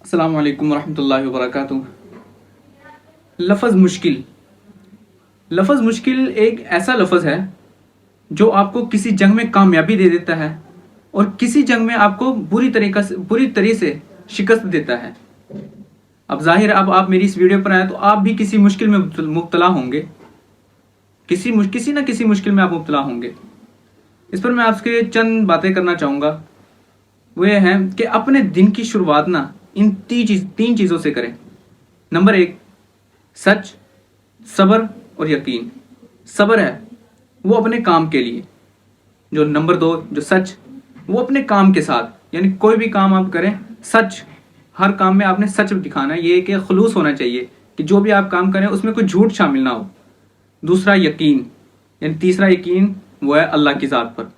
अस्सलाम वालेकुम वरहमतुल्लाहि वबरकातुह। लफ़ज़ मुश्किल एक ऐसा लफ़ज़ है जो आपको किसी जंग में कामयाबी दे देता है और किसी जंग में आपको बुरी तरह से शिकस्त देता है। अब ज़ाहिर अब आप मेरी इस वीडियो पर आए तो आप भी किसी मुश्किल में मुब्तला होंगे, किसी ना किसी मुश्किल में आप मुब्तला होंगे। इस पर मैं आपसे चंद बातें करना चाहूँगा। वो ये है कि अपने दिन की शुरुआत ना इन तीन चीज़ों से करें। नंबर 1, सच, सब्र और यकीन। सब्र है वो अपने काम के लिए, जो नंबर 2 जो सच, वो अपने काम के साथ, यानी कोई भी काम आप करें सच, हर काम में आपने सच दिखाना है, ये कि खुलूस होना चाहिए कि जो भी आप काम करें उसमें कोई झूठ शामिल ना हो। दूसरा यकीन, यानी तीसरा यकीन वो है अल्लाह की ज़ात पर।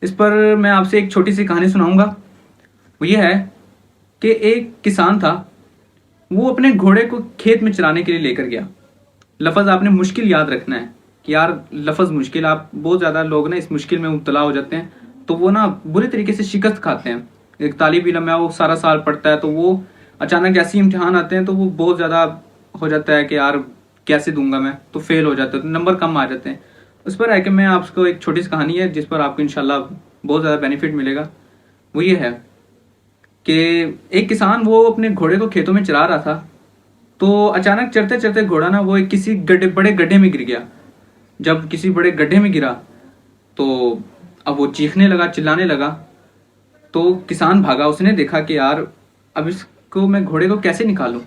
इस पर मैं आपसे एक छोटी सी कहानी सुनाऊंगा। वो ये है कि एक किसान था, वो अपने घोड़े को खेत में चराने के लिए लेकर गया। लफ़ज़ आपने मुश्किल याद रखना है कि यार लफ़ज़ मुश्किल, आप बहुत ज़्यादा लोग ना इस मुश्किल में मुब्तला हो जाते हैं तो वो ना बुरे तरीके से शिकस्त खाते हैं। एक तालिब इल्म है, वो सारा साल पढ़ता है तो वो अचानक ऐसे इम्तिहान आते हैं तो वो बहुत ज़्यादा हो जाता है कि यार कैसे दूंगा मैं, तो फेल हो जाता है, तो नंबर कम आ जाते हैं। उस पर है कि मैं आपको एक छोटी सी कहानी है जिस पर आपको इंशाल्लाह बहुत ज़्यादा बेनिफिट मिलेगा। वो ये है कि एक किसान वो अपने घोड़े को खेतों में चरा रहा था, तो अचानक चरते चरते घोड़ा ना वो एक किसी बड़े गड्ढे में गिर गया। जब किसी बड़े गड्ढे में गिरा तो अब वो चीखने लगा, चिल्लाने लगा। तो किसान भागा, उसने देखा कि यार अब इसको मैं घोड़े को कैसे निकालूं।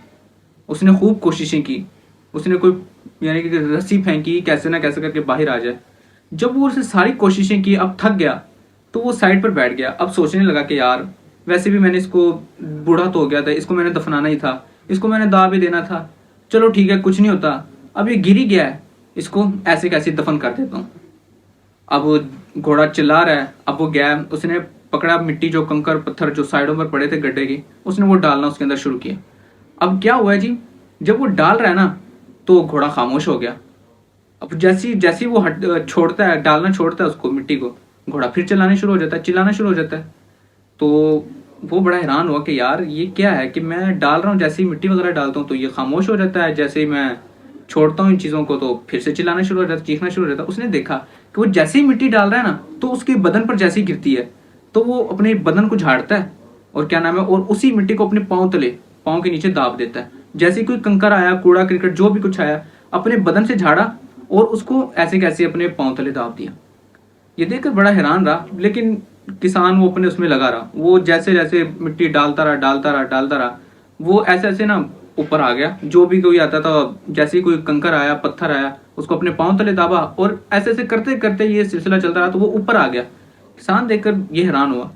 उसने खूब कोशिशें की, उसने कोई यानी कि रस्सी फेंकी, कैसे ना कैसे करके बाहर आ जाए। जब वो उसने सारी कोशिशें की, अब थक गया तो वो साइड पर बैठ गया। अब सोचने लगा कि यार वैसे भी मैंने इसको, बूढ़ा तो हो गया था, इसको मैंने दफनाना ही था, इसको मैंने दाव भी देना था, चलो ठीक है कुछ नहीं होता, अब ये गिर ही गया है, इसको ऐसे कैसे दफन कर देता हूँ। अब वो घोड़ा चिल्ला रहा है। अब वो गया, उसने पकड़ा मिट्टी, जो कंकर पत्थर जो साइडों पर पड़े थे गड्ढे की, उसने वो डालना उसके अंदर शुरू किया। अब क्या हुआ है जी, जब वो डाल रहा है ना तो घोड़ा खामोश हो गया। अब जैसी जैसी वो छोड़ता है, डालना छोड़ता है उसको मिट्टी को, घोड़ा फिर चलाने शुरू हो जाता है, चिल्लाना शुरू हो जाता है। तो वो बड़ा हैरान हुआ कि यार ये क्या है कि मैं डाल रहा हूँ, जैसे ही मिट्टी वगैरह डालता हूँ तो ये खामोश हो जाता है, जैसे ही मैं छोड़ता हूँ इन चीज़ों को तो फिर से चिल्लाना शुरू हो जाता है, चीखना शुरू हो जाता है। उसने देखा कि वो जैसे ही मिट्टी डाल रहा है ना तो उसके बदन पर जैसे ही गिरती है तो वो अपने बदन को झाड़ता है और क्या नाम है, और उसी मिट्टी को अपने पाँव तले, पाँव के नीचे दाब देता है। जैसे ही कोई कंकर आया, कूड़ा क्रिकेट जो भी कुछ आया, अपने बदन से झाड़ा और उसको ऐसे कैसे अपने पाँव तले दाब दिया। ये देखकर बड़ा हैरान रहा, लेकिन किसान वो अपने उसमें लगा रहा। वो जैसे जैसे मिट्टी डालता रहा, वो ऐसे ऐसे ना ऊपर आ गया। जो भी कोई आता था, जैसे ही कोई कंकर आया, पत्थर आया, उसको अपने पाँव तले दाबा और ऐसे ऐसे करते करते ये सिलसिला चलता रहा तो वो ऊपर आ गया। किसान देखकर ये हैरान हुआ।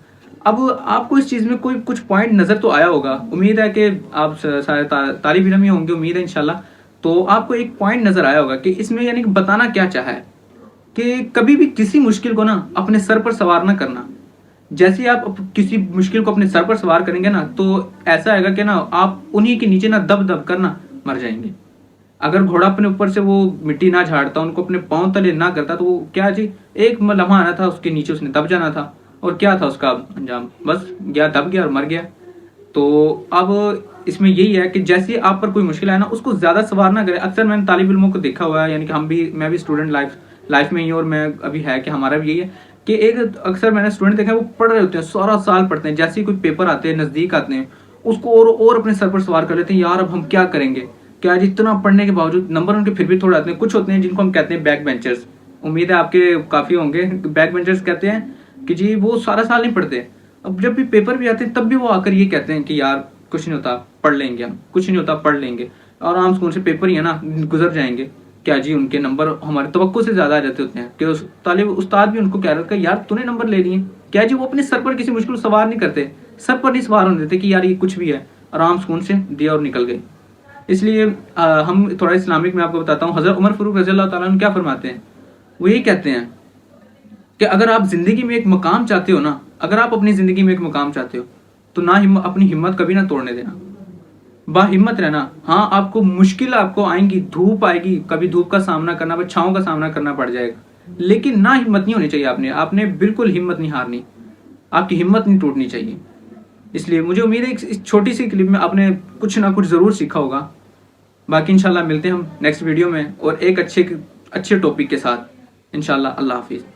अब आपको इस चीज़ में कोई कुछ पॉइंट नज़र तो आया होगा, उम्मीद है कि आप सारे तालिब इल्म ही होंगे, उम्मीद है इंशाल्लाह। तो आपको एक पॉइंट नज़र आया होगा कि इसमें यानी कि बताना क्या चाहा है कि कभी भी किसी मुश्किल को ना अपने सर पर सवार ना करना। जैसे ही आप किसी मुश्किल को अपने सर पर सवार करेंगे ना तो ऐसा आएगा कि ना आप उन्हीं के नीचे ना दब दब कर ना मर जाएंगे। अगर घोड़ा अपने ऊपर से वो मिट्टी ना झाड़ता, उनको अपने पाँव तले ना करता, तो वो क्या जी, एक लम्हा आना था उसके नीचे उसने दब जाना था, और क्या था उसका अंजाम, बस गया, दब गया और मर गया। तो अब इसमें यही है कि जैसे आप पर कोई मुश्किल आए ना उसको ज़्यादा सवार ना करें। अक्सर मैंने तालिब इल्मों को देखा हुआ है, यानी कि मैं भी स्टूडेंट लाइफ में ही, और मैं अभी है कि हमारा भी यही है कि एक अक्सर मैंने स्टूडेंट देखा है, वो पढ़ रहे होते हैं, सारा साल पढ़ते हैं, जैसे ही कोई पेपर आते हैं, नज़दीक आते हैं, उसको और अपने सर पर सवार कर लेते हैं। यार अब हम क्या करेंगे, क्या जितना पढ़ने के बावजूद नंबर उनके फिर भी थोड़े आते हैं। कुछ होते हैं जिनको हम कहते हैं बैक बेंचर्स, उम्मीद है आपके काफ़ी होंगे। बैक बेंचर्स कहते हैं कि जी वो सारा साल नहीं पढ़ते, अब जब भी पेपर भी आते हैं तब भी वो आकर ये कहते हैं कि यार कुछ नहीं होता, पढ़ लेंगे, हम कुछ नहीं होता, पढ़ लेंगे, और आराम से उनसे पेपर ही है ना, गुजर जाएंगे। क्या जी, उनके नंबर हमारे तवक्को से ज़्यादा आ जाते होते हैं कि उस्ताद भी उनको कह रहा है यार तूने नंबर ले लिए। क्या जी, वो अपने सर पर किसी मुश्किल सवार नहीं करते, सर पर नहीं सवार होने देते कि यार ये कुछ भी है, आराम सुकून से दिया और निकल गए। इसलिए हम थोड़ा इस्लामिक में आपको बताता हूँ, हज़रत उमर फारूक रज़ी अल्लाह ताला अन्हु क्या फरमाते हैं। वो यही कहते हैं कि अगर आप ज़िंदगी में एक मकाम चाहते हो ना, अगर आप अपनी ज़िंदगी में एक मकाम चाहते हो तो ना अपनी हिम्मत कभी ना तोड़ने देना, बाहिम्मत रहना। हाँ, आपको मुश्किल आपको आएंगी, धूप आएगी, कभी धूप का सामना करना, छाँव का सामना करना पड़ जाएगा, लेकिन ना हिम्मत नहीं होनी चाहिए। आपने बिल्कुल हिम्मत नहीं हारनी, आपकी हिम्मत नहीं टूटनी चाहिए। اس لیے مجھے امید ہے اس چھوٹی سی کلپ میں آپ نے کچھ نہ کچھ ضرور سیکھا ہوگا. باقی انشاءاللہ ملتے ہیں ہم نیکسٹ ویڈیو میں اور ایک اچھے ٹاپک کے ساتھ انشاءاللہ. اللہ حافظ.